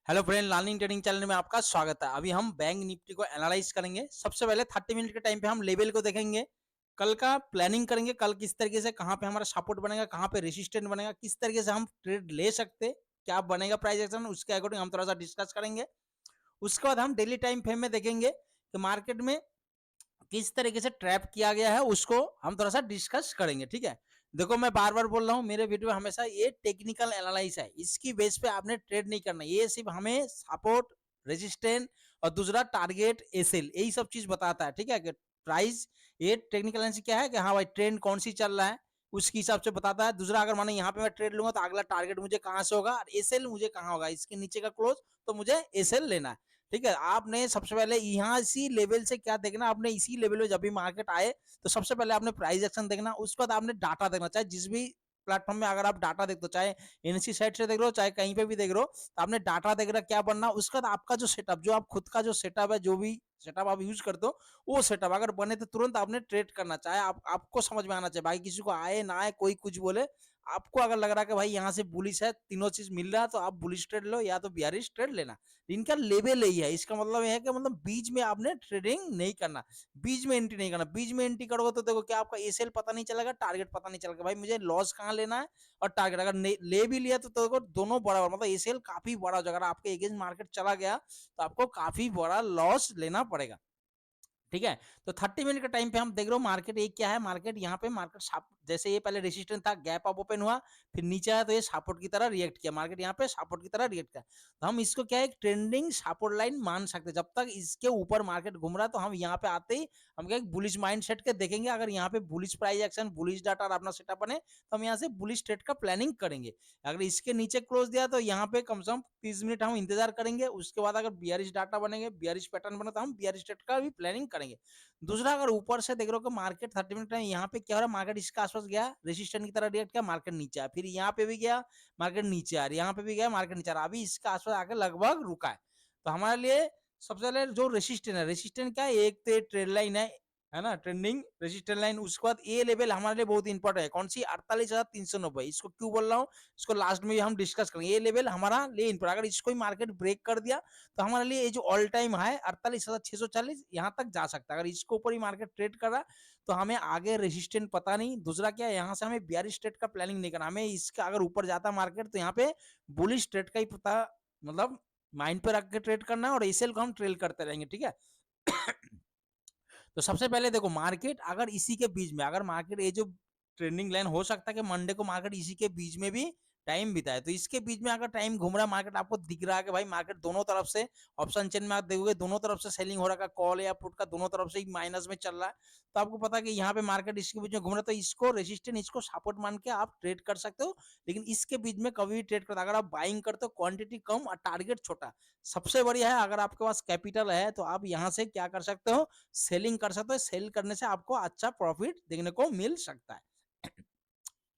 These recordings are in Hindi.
Hello friend, learning trading channel में आपका स्वागत है। अभी हम बैंक निफ्टी को एनालाइज करेंगे। सबसे पहले 30 मिनट के टाइम पे हम लेवल को देखेंगे, कल का प्लानिंग करेंगे, कल किस तरीके से कहां पे हमारा सपोर्ट बनेगा, कहां पे रेसिस्टेंट बनेगा, किस तरीके से हम ट्रेड ले सकते, क्या बनेगा प्राइस एक्शन, उसके अकॉर्डिंग हम थोड़ा सा डिस्कस करेंगे। उसके बाद हम डेली टाइम फ्रेम में देखेंगे कि मार्केट में किस तरीके से ट्रैप किया गया है, उसको हम थोड़ा सा डिस्कस करेंगे। ठीक है, देखो मैं बार बार बोल रहा हूँ, मेरे वीडियो में हमेशा ये टेक्निकल एनालाइज है, इसकी बेस पे आपने ट्रेड नहीं करना। ये सिर्फ हमें सपोर्ट, रेजिस्टेंस और दूसरा टारगेट एसएल यही सब चीज बताता है। ठीक है, कि प्राइस, ये टेक्निकल एनालिसिस क्या है कि हाँ भाई ट्रेंड कौन सी चल रहा है उसके हिसाब से बताता है। दूसरा, अगर माने यहाँ पे मैं ट्रेड लूंगा तो अगला टारगेट मुझे कहाँ से होगा और एसएल मुझे कहाँ होगा, इसके नीचे का क्लोज तो मुझे एसएल लेना है। ठीक है, आपने सबसे पहले यहाँ इसी लेवल से क्या देखना, आपने इसी लेवल में जब भी मार्केट आए तो सबसे पहले आपने प्राइस एक्शन देखना, उसके बाद आपने डाटा देखना। चाहे जिस भी प्लेटफॉर्म में अगर आप डाटा देखते हो, चाहे एनसी साइट से देख रहे हो चाहे कहीं पे भी देख रहे हो, तो आपने डाटा देख रहा क्या बनना। उसके बाद आपका जो सेटअप, जो आप खुद का जो सेटअप है, जो भी सेटअप आप यूज करते हो, वो सेटअप अगर बने तो तुरंत आपने ट्रेड करना। चाहे आपको समझ में आना चाहिए, भाई किसी को आए ना आए, कोई कुछ बोले, आपको अगर लग रहा है कि भाई यहाँ से बुलिश है, तीनों चीज मिल रहा है, तो आप बुलिश ट्रेड लो या तो बियरिश ट्रेड लेना। इनका लेवल यही है। इसका मतलब यह है कि मतलब बीच में आपने ट्रेडिंग नहीं करना, बीच में एंट्री नहीं करना। बीच में एंट्री करोगे तो देखो क्या आपका एसएल पता नहीं चलेगा, टारगेट पता नहीं चलेगा, भाई मुझे लॉस कहाँ लेना है और टारगेट अगर ले भी लिया तो देखो दोनों बराबर, मतलब एसएल काफी बड़ा हो जाएगा। अगर आपके अगेंस्ट मार्केट चला गया तो आपको काफी बड़ा लॉस लेना पड़ेगा। ठीक है, तो 30 मिनट का टाइम पे हम देख रहे हो मार्केट एक क्या है, मार्केट यहाँ पे मार्केट जैसे ये पहले रेजिस्टेंस था, गैप अप ओपन हुआ, फिर नीचे आया तो ये सपोर्ट की तरह रिएक्ट किया, मार्केट यहाँ पे सपोर्ट की तरह रिएक्ट किया। तो हम इसको क्या है, ट्रेंडिंग सपोर्ट लाइन मान सकते हैं। जब तक इसके ऊपर मार्केट घूम रहा है तो हम यहाँ पे आते ही हम क्या बुलिश माइंड सेट के देखेंगे। अगर यहाँ पे bullish price action, bullish data और अपना सेटअप बने तो हम यहाँ से बुलिश ट्रेड का प्लानिंग करेंगे। अगर इसके नीचे क्लोज दिया तो यहाँ पे कम से कम 30 मिनट हम इंतजार करेंगे। उसके बाद अगर बियरिश डाटा बनेंगे, बियरिश पैटर्न बने तो हम बियरिश ट्रेड का भी प्लानिंग करेंगे। दूसरा, अगर ऊपर से देख रहे हो कि मार्केट 30 मिनट में यहाँ पे क्या हो रहा है, मार्केट इसके आसपास गया, रेजिस्टेंस की तरह रिएक्ट किया, मार्केट नीचे आया, फिर यहाँ पे भी गया, मार्केट नीचे आ रहा है, यहाँ पे भी गया, मार्केट नीचे आ रहा है, अभी इसके आसपास आके लगभग रुका है। तो हमारे लिए सबसे पहले जो रेसिस्टेंस है, रेसिस्टेंस क्या है, एक तो ट्रेड लाइन है ना, ट्रेंडिंग रेजिस्टेंस लाइन। उसके बाद ये लेवल हमारे लिए बहुत इंपॉर्टेंट है, कौन सी, 48,390। इसको क्यों बोल रहा हूँ, इसको लास्ट में हम डिस्कस करेंगे। ये लेवल हमारा लिए इंपॉर्टेंट, अगर इसको मार्केट ब्रेक कर दिया तो हमारे लिए ये जो ऑल टाइम है 48,640 यहाँ तक जा सकता है। अगर इसको ऊपर ही मार्केट ट्रेड कर रहा है तो हमें आगे रेजिस्टेंस पता नहीं। दूसरा क्या है, यहाँ से हमें बियरिश ट्रेड का प्लानिंग नहीं करना, हमें इसका अगर ऊपर जाता मार्केट तो यहाँ पे बुलिश ट्रेड का ही पता, मतलब माइंड पे रख के ट्रेड करना है, और एसएल को हम ट्रेल करते रहेंगे। ठीक है, तो सबसे पहले देखो मार्केट अगर इसी के बीच में, अगर मार्केट ये जो ट्रेंडिंग लाइन हो सकता है कि मंडे को मार्केट इसी के बीच में भी टाइम बिताए, तो इसके बीच में अगर टाइम घूम रहा है, मार्केट आपको दिख रहा है कि भाई मार्केट दोनों तरफ से, ऑप्शन चेन में आप देखोगे दोनों तरफ से सेलिंग हो रहा है, कॉल या पुट का दोनों तरफ से ही माइनस में चल रहा है, तो आपको पता है कि यहाँ पे मार्केट इसके बीच में घूम रहा है, तो इसको रेजिस्टेंस, इसको सपोर्ट मान के आप ट्रेड कर सकते हो। लेकिन इसके बीच में कभी भी ट्रेड करते, अगर आप बाइंग करते हो, क्वांटिटी कम और टारगेट छोटा, सबसे बढ़िया है अगर आपके पास कैपिटल है तो आप यहाँ से क्या कर सकते हो, सेलिंग कर सकते हो। सेल करने से आपको अच्छा प्रॉफिट देखने को मिल सकता है।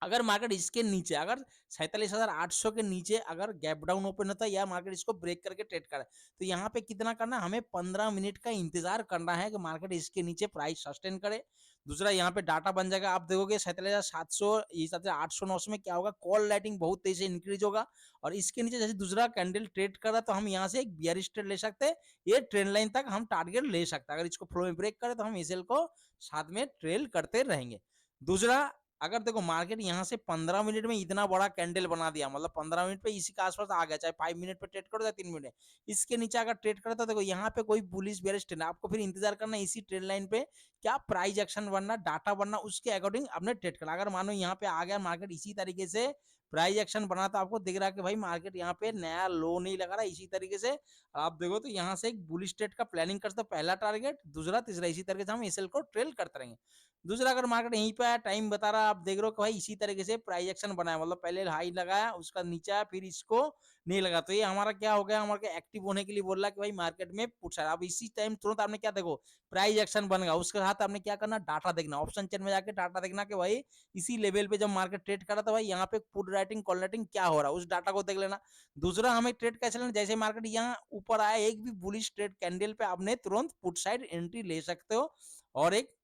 अगर मार्केट इसके नीचे, अगर 47,800 के नीचे अगर गैप डाउन ओपन होता है या मार्केट इसको ब्रेक करके ट्रेड करे, तो यहाँ पे कितना करना, हमें 15 मिनट का इंतजार करना है कि मार्केट इसके नीचे प्राइस सस्टेन करे। दूसरा, यहाँ पे डाटा बन जाएगा, आप देखोगे 47,700 हिसाब से 800-900 में क्या होगा, कॉल राइटिंग बहुत तेजी से इंक्रीज होगा। और इसके नीचे जैसे दूसरा कैंडल ट्रेड कर रहा है तो हम यहाँ से एक बियरिश ट्रेड ले सकते हैं, ये ट्रेंड लाइन तक हम टारगेट ले सकते हैं। अगर इसको फ्लो में ब्रेक करे तो हम एसएल को साथ में ट्रेल करते रहेंगे। दूसरा, अगर देखो मार्केट यहाँ से 15 मिनट में इतना बड़ा कैंडल बना दिया, मतलब 15 मिनट पे इसी के आसपास आ गया, चाहे 5 मिनट पे ट्रेड करो या 3 मिनट, इसके नीचे अगर ट्रेड करे तो देखो यहाँ पे कोई बुलिश बेयरिश ट्रेंड, आपको फिर इंतजार करना इसी ट्रेड लाइन पे क्या प्राइस एक्शन बनना, डाटा बनना, उसके अकॉर्डिंग आपने ट्रेड करना। अगर मानो यहाँ पे आ गया मार्केट इसी तरीके से प्राइस एक्शन बना, तो आपको दिख रहा है कि भाई मार्केट यहाँ पे नया लो नहीं लगा रहा, इसी तरीके से आप देखो तो यहाँ से एक बुलिश ट्रेड का प्लानिंग कर सकते हो, पहला टारगेट, दूसरा, तीसरा, इसी तरीके से हम एसएल को ट्रेल करते रहेंगे। दूसरा, अगर मार्केट यहीं पे आया, टाइम बता रहा है, आप देख रहे हो कि भाई इसी तरीके से प्राइस एक्शन बनाया, मतलब पहले हाई लगाया, उसका नीचे आया, फिर इसको नहीं लगा, तो ये हमारा क्या हो गया, हमारे एक्टिव होने के लिए बोल रहा है कि भाई मार्केट में पुट है। अब इसी टाइम तुरंत आपने क्या देखो, प्राइस एक्शन बन गया, उसके साथ आपने क्या करना, डाटा देखना, ऑप्शन चेन में जाके डाटा देखना कि भाई इसी लेवल पे जब मार्केट ट्रेड कर रहा था, भाई यहाँ पे पुट राइटिंग, कॉल राइटिंग क्या हो रहा है, उस डाटा को देख लेना। दूसरा, हमें ट्रेड कैसे लेना, जैसे मार्केट यहाँ ऊपर आया, एक भी बुलिश ट्रेड कैंडल पे आपने तुरंत पुट साइड एंट्री ले सकते हो। और एक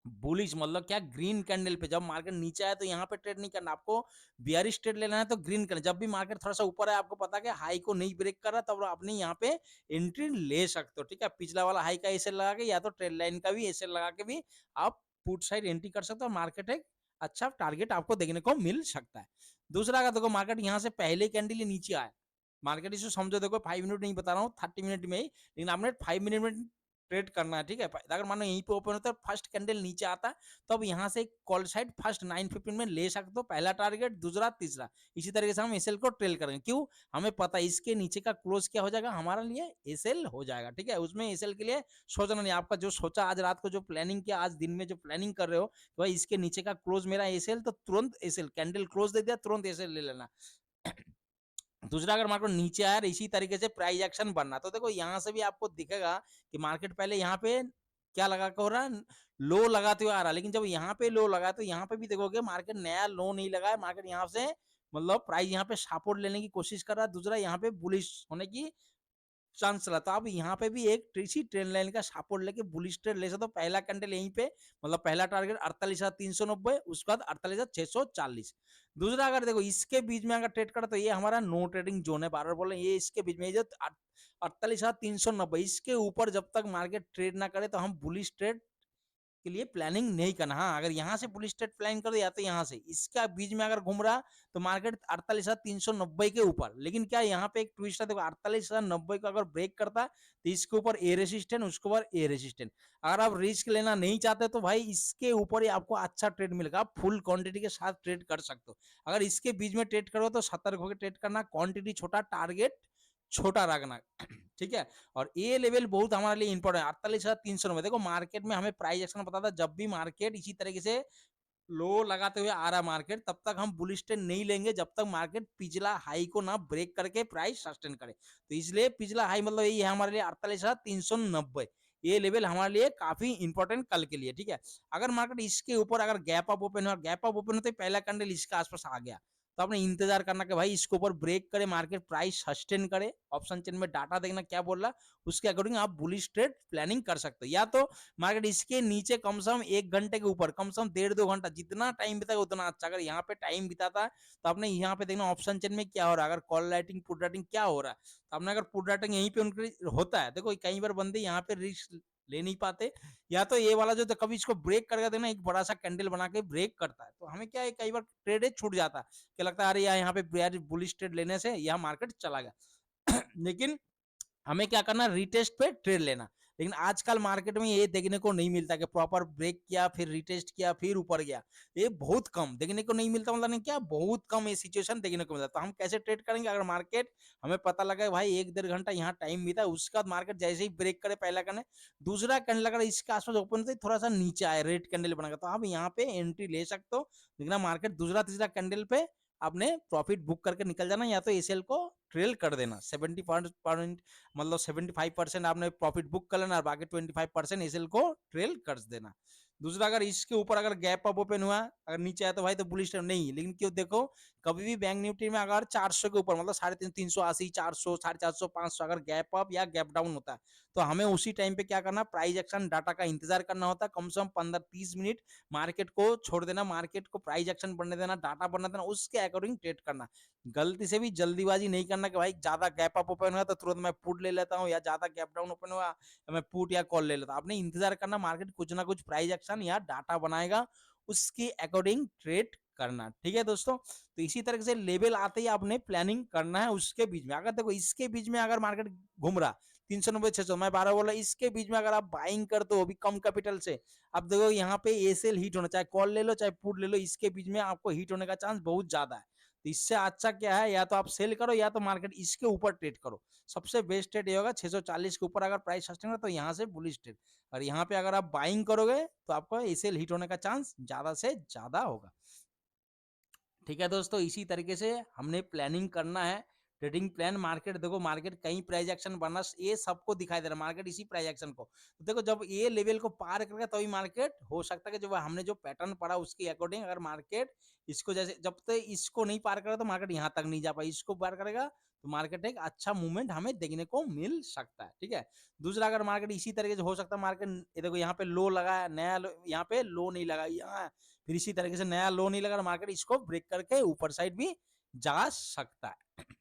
बुलिश मतलब क्या, ग्रीन कैंडल पे जब मार्केट नीचे आए तो यहाँ पे ट्रेड नहीं करना आपको, बियरिश ट्रेड लेना है तो ग्रीन करना। जब भी मार्केट थोड़ा सा ऊपर है, आपको पता है कि हाई को नहीं ब्रेक कर रहा, तब आपने यहाँ पे एंट्री ले सकते हो, ठीक है। पिछला वाला हाई का एसएल लगा के या तो ट्रेड लाइन का भी एसएल लगा के भी आप पुट साइड एंट्री कर सकते हो, और मार्केट एक अच्छा टारगेट आपको देखने को मिल सकता है। दूसरा अगर देखो मार्केट यहाँ से पहले कैंडल नीचे आए, मार्केट इसे समझो, देखो 5 मिनट नहीं बता रहा हूँ, 30 मिनट में ही, लेकिन आपने 5 मिनट में ट्रेड करना है, ठीक है। अगर मानो यहीं पे ओपन होता है, फर्स्ट कैंडल नीचे आता है, तो अब यहाँ से कॉल साइड फर्स्ट 9:15 में ले सकते हो, पहला टारगेट, दूसरा, तीसरा। इसी तरीके से हम एसएल को ट्रेल करेंगे। क्यों? हमें पता है इसके नीचे का क्लोज क्या हो जाएगा, हमारा लिए एसएल हो जाएगा, ठीक है। उसमें एसएल के लिए सोचना नहीं, आपका जो सोचा आज रात को, जो प्लानिंग किया आज दिन में, जो प्लानिंग कर रहे हो, तो भाई इसके नीचे का क्लोज मेरा एसएल, तो तुरंत एसएल कैंडल क्लोज दे दिया, तुरंत एसएल ले लेना। दूसरा, अगर मार्केट नीचे आया इसी तरीके से प्राइस एक्शन बनना, तो देखो यहाँ से भी आपको दिखेगा कि मार्केट पहले यहाँ पे क्या लगा के हो रहा है, लो लगाते हुए आ रहा है, लेकिन जब यहाँ पे लो लगा तो यहाँ पे भी देखोगे मार्केट नया लो नहीं लगा है, मार्केट यहाँ से मतलब प्राइस यहाँ पे सपोर्ट लेने की कोशिश कर रहा है, दूसरा यहाँ पे बुलिश होने की चांस रहा, तो आप यहाँ पे भी एक इसी ट्रेंड लाइन का सपोर्ट लेके बुलिश ट्रेड ले सकते हो। पहला कैंडल यहीं पे, मतलब पहला टारगेट 48,390, उसके बाद 48,640। दूसरा, अगर देखो इसके बीच में अगर ट्रेड करा, तो ये हमारा नो ट्रेडिंग जोन है, बार बार बोले, ये इसके बीच में, जो 48,390, इसके ऊपर जब तक मार्केट ट्रेड ना करे, तो हम बुलिश ट्रेड के लिए प्लानिंग नहीं करना। हाँ, अगर यहाँ से बुलिश ट्रेड प्लान कर दो, या तो यहाँ से इसका बीच में अगर घूम रहा, तो मार्केट 48,390 के ऊपर, लेकिन क्या यहाँ पे एक ट्विस्ट है, देखो 48,090 को अगर ब्रेक करता है, तो इसके ऊपर ए रेसिस्टेंट, उसके ऊपर ए रेसिस्टेंट। अगर आप रिस्क लेना नहीं चाहते, तो भाई इसके ऊपर ही आपको अच्छा ट्रेड मिलेगा, आप फुल क्वांटिटी के साथ ट्रेड कर सकते हो। अगर इसके बीच में ट्रेड करो, तो सतर्क होकर ट्रेड करना, क्वांटिटी छोटा, टारगेट छोटा रखना, ठीक है। और ये लेवल बहुत हमारे लिए इंपॉर्टेंट है, 48,390। देखो मार्केट में हमें प्राइस एक्शन पता था, जब भी मार्केट इसी तरीके से लो लगाते हुए आ रहा मार्केट, तब तक हम बुलिश ट्रेंड नहीं लेंगे, जब तक मार्केट पिछला हाई को ना ब्रेक करके प्राइस सस्टेन करे। तो इसलिए पिछला हाई मतलब यही है हमारे लिए 48,390, ये लेवल हमारे लिए काफी इंपॉर्टेंट कल के लिए, ठीक है। अगर मार्केट इसके ऊपर अगर गैप अप ओपन हुआ, गैप अप ओपन होते पहला कैंडल इसके आसपास आ गया, तो आपने इंतजार करना कि भाई इसके ऊपर ब्रेक करे, मार्केट प्राइस सस्टेन करे, ऑप्शन चेन में डाटा देखना क्या बोल रहा, उसके अकॉर्डिंग आप बुलिश ट्रेड प्लानिंग कर सकते हो। या तो मार्केट इसके नीचे कम से कम 1 घंटे के ऊपर, कम से कम 1.5-2 घंटा, जितना टाइम बिताएगा उतना अच्छा। अगर यहाँ पे टाइम बिताता है, तो आपने यहाँ पे देखना ऑप्शन चेन में क्या हो रहा है, अगर कॉल राइटिंग पुट राइटिंग क्या हो रहा है, तो आपने अगर पुट राइटिंग यहीं पे उनके होता है, देखो कई बार बंदे यहाँ पे रिस्क ले नहीं पाते, या तो ये वाला जो तो कभी इसको ब्रेक करके देना, एक बड़ा सा कैंडल बना के ब्रेक करता है, तो हमें क्या है, कई बार ट्रेड छूट जाता है, क्या लगता है अरे यार यहाँ पे बुलिश ट्रेड लेने से यह मार्केट चला गया। लेकिन हमें क्या करना, रिटेस्ट पे ट्रेड लेना। लेकिन आजकल मार्केट में ये देखने को नहीं मिलता कि प्रॉपर ब्रेक किया, फिर रिटेस्ट किया, फिर ऊपर गया, ये बहुत कम देखने को नहीं मिलता, मतलब नहीं क्या, बहुत कम ये सिचुएशन देखने को मिलता। तो हम कैसे ट्रेड करेंगे, अगर मार्केट हमें पता लगा भाई 1-1.5 घंटा यहाँ टाइम बीता, उसके बाद मार्केट जैसे ही ब्रेक करे पहला कैंडल, दूसरा कैंडल अगर इसके आसपास ओपन होते थोड़ा सा नीचे आए, रेड कैंडल बनाएगा, तो आप यहाँ पे एंट्री ले सकते हो। लेकिन मार्केट दूसरा तीसरा कैंडल पे आपने प्रॉफिट बुक करके निकल जाना, या तो एसएल को ट्रेल कर देना, 70% मतलब 75% आपने प्रॉफिट बुक कर लेना, और बाकी 25% एसएल को ट्रेल कर देना। दूसरा, अगर इसके ऊपर अगर गैप अप ओपन हुआ, अगर नीचे आया, तो भाई तो बुलिश ट्रेंड नहीं, लेकिन क्यों, देखो कभी भी बैंक निफ्टी में अगर 400 के ऊपर, मतलब 350, 380, 400, 450, 500 अगर गैप अप या गैप डाउन होता है, तो हमें उसी टाइम पे क्या करना, प्राइस एक्शन डाटा का इंतजार करना होता है, कम से कम 15-30 मिनट मार्केट को छोड़ देना, मार्केट को प्राइस एक्शन बनने देना, डाटा बनने देना, उसके अकॉर्डिंग ट्रेड करना। गलती से भी जल्दीबाजी नहीं करना कि भाई ज्यादा गैप अप ओपन हुआ तो तुरंत मैं पुट ले लेता हूँ, या ज्यादा गैप डाउन ओपन हुआ तो मैं पुट या कॉल ले लेता हूँ। आपने इंतजार करना, मार्केट कुछ ना कुछ प्राइस एक्शन या डाटा बनाएगा, उसके अकॉर्डिंग ट्रेड करना, ठीक है दोस्तों। तो इसी तरह से लेवल आते ही आपने प्लानिंग करना है उसके बीच में। अगर देखो इसके बीच में अगर मार्केट घूम रहा 390-600, मैं 12 बोला, इसके बीच में अगर आप बाइंग करते हो भी कम कैपिटल से, अब देखो यहाँ पे एसएल हिट होना, चाहे कॉल ले लो चाहे पुट ले लो, इसके बीच में आपको हिट होने का चांस बहुत ज्यादा है। तो इससे अच्छा क्या है, या तो आप सेल करो, या तो मार्केट इसके ऊपर ट्रेड करो। सबसे बेस्ट ट्रेड ये होगा 640 के ऊपर अगर प्राइस सस्टेन है, तो यहाँ से बुलिश ट्रेड। और यहाँ पे अगर आप बाइंग करोगे, तो आपको एसएल हिट होने का चांस ज्यादा से ज्यादा होगा। ठीक है दोस्तों, इसी तरीके से हमने प्लानिंग करना है ट्रेडिंग प्लान मार्केट देखो, मार्केट कहीं प्राइस एक्शन बनना ये सबको दिखाई दे रहा है, मार्केट इसी प्राइस एक्शन को, तो देखो जब ये लेवल को पार करेगा तभी मार्केट हो सकता है कि जो हमने जो पैटर्न पढ़ा उसके अकॉर्डिंग अगर मार्केट इसको जैसे जब तक इसको नहीं पार करेगा तो मार्केट यहाँ तक नहीं जा पाएगा, इसको पार करेगा तो मार्केट एक अच्छा मूवमेंट हमें देखने को मिल सकता है। ठीक है, दूसरा अगर मार्केट इसी तरीके से हो सकता है मार्केट देखो यहाँ पे लो लगा है, नया यहाँ पे लो नहीं लगा, यहाँ फिर इसी तरीके से नया लो नहीं लगा, मार्केट इसको ब्रेक करके ऊपर साइड भी जा सकता है।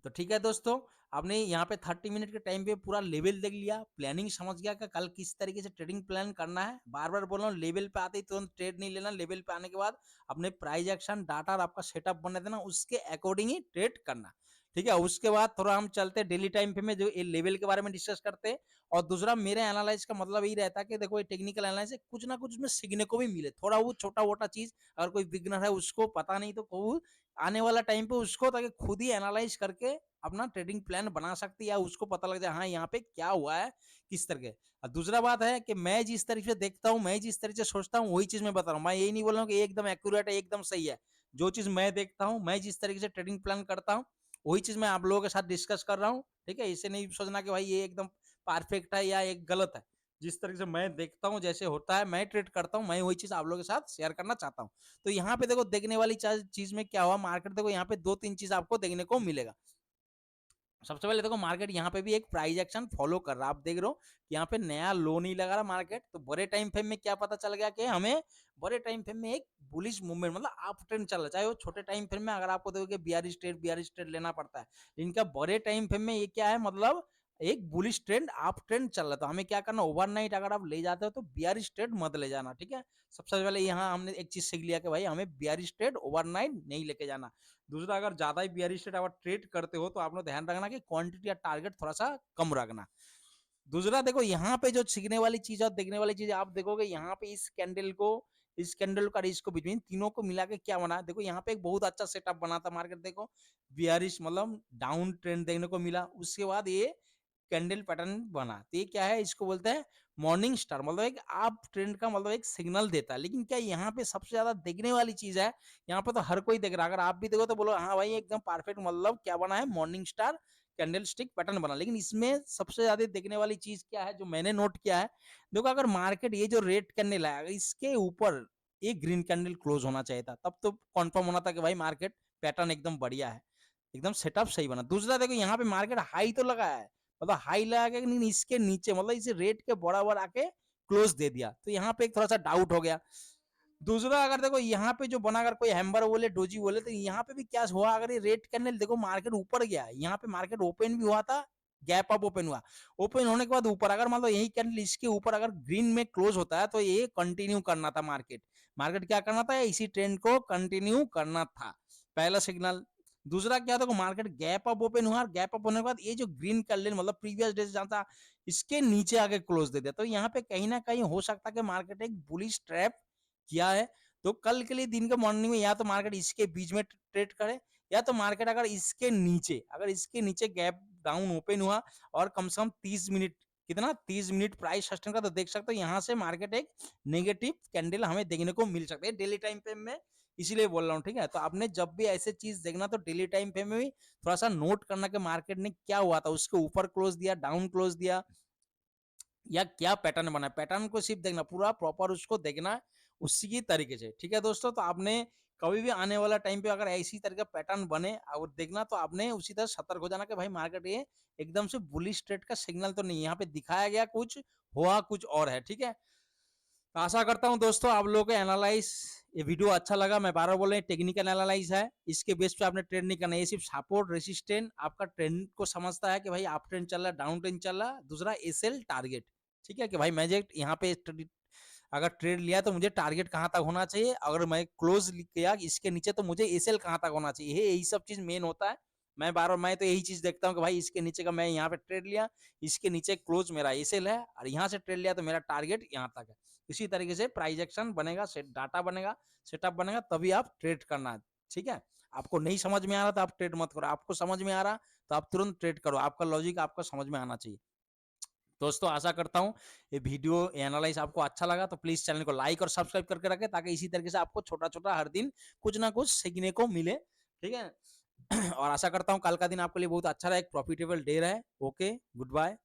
तो ठीक है दोस्तों, आपने यहाँ पे 30 मिनट के टाइम पे पूरा लेवल देख लिया, प्लानिंग समझ गया कि कल किस तरीके से ट्रेडिंग प्लान करना है। बार बार बोल रहा हूँ, लेवल पे आते ही तुरंत ट्रेड नहीं लेना, लेवल पे आने के बाद अपने प्राइस एक्शन डाटा और आपका सेटअप बने देना, उसके अकॉर्डिंग ही ट्रेड करना। ठीक है, उसके बाद थोड़ा हम चलते हैं डेली टाइम पे में जो लेवल के बारे में डिस्कस करते हैं। और दूसरा मेरे एनालाइज का मतलब यही रहता है कि देखो ये टेक्निकल एनालाइज कुछ ना कुछ उसमें सीखने को भी मिले, थोड़ा वो छोटा मोटा चीज अगर कोई बिगनर है उसको पता नहीं तो आने वाला टाइम पे उसको ताकि खुद ही एनालाइज करके अपना ट्रेडिंग प्लान बना सकती है, या उसको पता लग जाए हाँ यहाँ पे क्या हुआ है किस तरह के। और दूसरा बात है कि मैं जिस तरीके से देखता हूँ, मैं जिस तरीके से सोचता हूँ वही चीज मैं बता रहा हूँ, मैं यही नहीं बोल रहा हूँ कि एकदम एक्यूरेट है एकदम सही है। जो चीज मैं देखता हूँ, मैं जिस तरीके से ट्रेडिंग प्लान करता हूँ वही चीज मैं आप लोगों के साथ डिस्कस कर रहा हूँ। ठीक है, इसे नहीं सोचना कि भाई ये एकदम परफेक्ट है या एक गलत है, जिस तरीके से मैं देखता हूँ जैसे होता है मैं ट्रेड करता हूँ, मैं वही चीज आप लोगों के साथ शेयर करना चाहता हूँ। तो यहाँ पे देखो देखने वाली चीज में क्या हुआ, मार्केट देखो यहाँ पे दो तीन चीज आपको देखने को मिलेगा। सबसे पहले देखो मार्केट यहाँ पे भी एक प्राइस एक्शन फॉलो कर रहा है, आप देख रहे हो कि यहाँ पे नया लो नहीं लगा रहा मार्केट। तो बड़े टाइम फ्रेम में क्या पता चल गया कि हमें बड़े टाइम फ्रेम में एक बुलिश मूवमेंट मतलब अप ट्रेंड चल रहा है, चाहे वो छोटे टाइम फ्रेम में अगर आपको देखोगे 42 ट्रेड लेना पड़ता है, इनका बड़े टाइम फ्रेम में ये क्या है मतलब एक बुलिश ट्रेंड अप ट्रेंड चल रहा है। तो हमें क्या करना, ओवरनाइट अगर आप ले जाते हो तो 42 ट्रेड मत ले जाना। ठीक है, सबसे पहले यहाँ हमने एक चीज सीख लिया कि भाई हमें 42 ट्रेड ओवरनाइट नहीं लेके जाना। दूसरा, अगर ज्यादा ही बियरिश रेट अगर ट्रेड करते हो तो आपने ध्यान रखना कि क्वांटिटी या टारगेट थोड़ा सा कम रखना। दूसरा देखो यहाँ पे जो सीखने वाली चीज और देखने वाली चीज आप देखोगे यहाँ पे इस कैंडल का इसको बिटवीन तीनों को मिला के क्या बना, देखो यहाँ पे एक बहुत अच्छा सेटअप बना था मार्केट, देखो बियरिश मतलब डाउन ट्रेंड देखने को मिला, उसके बाद ये कैंडल पैटर्न बना। तो ये क्या है, इसको बोलते हैं मॉर्निंग स्टार, मतलब एक अप ट्रेंड का मतलब एक सिग्नल देता है। लेकिन क्या यहाँ पे सबसे ज्यादा देखने वाली चीज है, यहाँ पे तो हर कोई देख रहा है, अगर आप भी देखो तो बोलो हाँ भाई एकदम परफेक्ट, मतलब क्या बना है morning star candle stick pattern बना। लेकिन इसमें सबसे ज्यादा देखने वाली चीज क्या है जो मैंने नोट किया है, देखो अगर मार्केट ये जो रेड कैंडल है अगर इसके ऊपर एक ग्रीन कैंडल क्लोज होना चाहिए था, तब तो कॉन्फर्म होना था कि भाई मार्केट पैटर्न एकदम बढ़िया है, एकदम सेटअप सही बना। दूसरा देखो यहाँ पे मार्केट हाई तो लगा है, मतलब हाई लगा के नहीं, इसके नीचे मतलब इसे रेट के बराबर आके क्लोज दे दिया, तो यहाँ पे एक थोड़ा सा डाउट हो गया। दूसरा अगर देखो यहाँ पे जो बना, अगर कोई हैम्बर बोले डोजी बोले तो यहाँ पे भी क्या हुआ, अगर ये रेट कैंडल देखो मार्केट ऊपर गया, यहाँ पे मार्केट ओपन भी हुआ था, गैप अप ओपन हुआ, ओपन होने के बाद ऊपर अगर मान लो यही कैंडल इसके ऊपर अगर ग्रीन में क्लोज होता है तो ये कंटिन्यू करना था, मार्केट मार्केट क्या करना था, इसी ट्रेंड को कंटिन्यू करना था, पहला सिग्नल। दूसरा क्या था, मार्केट गैप अप ओपन हुआ, गैप अप होने के बाद ये जो ग्रीन कैंडल मतलब प्रीवियस डे से जहां था इसके नीचे आके क्लोज दे दिया, तो यहाँ पे कहीं ना कहीं हो सकता है कि मार्केट एक बुलिश ट्रैप किया है। तो कल के लिए दिन के मॉर्निंग में या तो मार्केट इसके बीच में ट्रेड करे, या तो मार्केट अगर इसके नीचे गैप डाउन ओपन हुआ और कम से कम 30 मिनट, कितना 30 मिनट प्राइस सस्टेन का, तो देख सकते हो यहाँ से मार्केट एक नेगेटिव कैंडल हमें देखने को मिल सकता है डेली टाइम फ्रेम में, इसीलिए बोल रहा हूँ। ठीक है, तो आपने जब भी ऐसे चीज देखना तो डेली टाइम फ्रेम में भी थोड़ा सा नोट करना कि मार्केट ने क्या हुआ था, उसके ऊपर क्लोज दिया, डाउन क्लोज दिया, या क्या पैटर्न बना है, पैटर्न को सिर्फ देखना, पूरा प्रॉपर उसको देखना उसी की तरीके से। ठीक है दोस्तों, तो आपने कभी भी आने वाला टाइम पे अगर ऐसी तरह का पैटर्न बने और देखना तो आपने उसी तरह सतर्क हो जाना कि भाई मार्केट ये एकदम से बुलिश ट्रेड का सिग्नल तो नहीं, यहाँ पे दिखाया गया कुछ, हुआ कुछ और है। ठीक है, तो आशा करता हूँ दोस्तों आप लोगों को एनालाइज ये वीडियो अच्छा लगा। मैं बार बार बोल रहा हूँ टेक्निकल एनालाइज है, इसके बेस पे आपने ट्रेड नहीं करना, ये सिर्फ सपोर्ट रेसिस्टेंट आपका ट्रेंड को समझता है कि भाई अप ट्रेंड चल रहा है, डाउन ट्रेंड चल रहा है। दूसरा एसएल टारगेट, ठीक है कि भाई मैं यहाँ पे अगर ट्रेड लिया तो मुझे टारगेट कहाँ तक होना चाहिए, अगर मैं क्लोज किया इसके नीचे तो मुझे एसएल कहाँ तक होना चाहिए, यही सब चीज मेन होता है। मैं तो यही चीज देखता हूँ कि भाई इसके नीचे का मैं यहाँ पे ट्रेड लिया, इसके नीचे क्लोज मेरा एसएल है, और यहाँ से ट्रेड लिया तो मेरा टारगेट यहाँ तक है। इसी तरीके से प्राइस एक्शन बनेगा, सेट डाटा बनेगा, सेटअप बनेगा, तभी आप ट्रेड करना है। ठीक है, आपको नहीं समझ में आ रहा तो आप ट्रेड मत करो, आपको समझ में आ रहा तो आप तुरंत ट्रेड करो, आपका लॉजिक आपका समझ में आना चाहिए। दोस्तों आशा करता हूँ ये वीडियो एनालाइज आपको अच्छा लगा, तो प्लीज चैनल को लाइक और सब्सक्राइब करके रखें ताकि इसी तरीके से आपको छोटा छोटा हर दिन कुछ ना कुछ सीखने को मिले। ठीक है, और आशा करता हूँ कल का दिन आपके लिए बहुत अच्छा रहे, एक प्रॉफिटेबल डे रहे। Okay, good bye.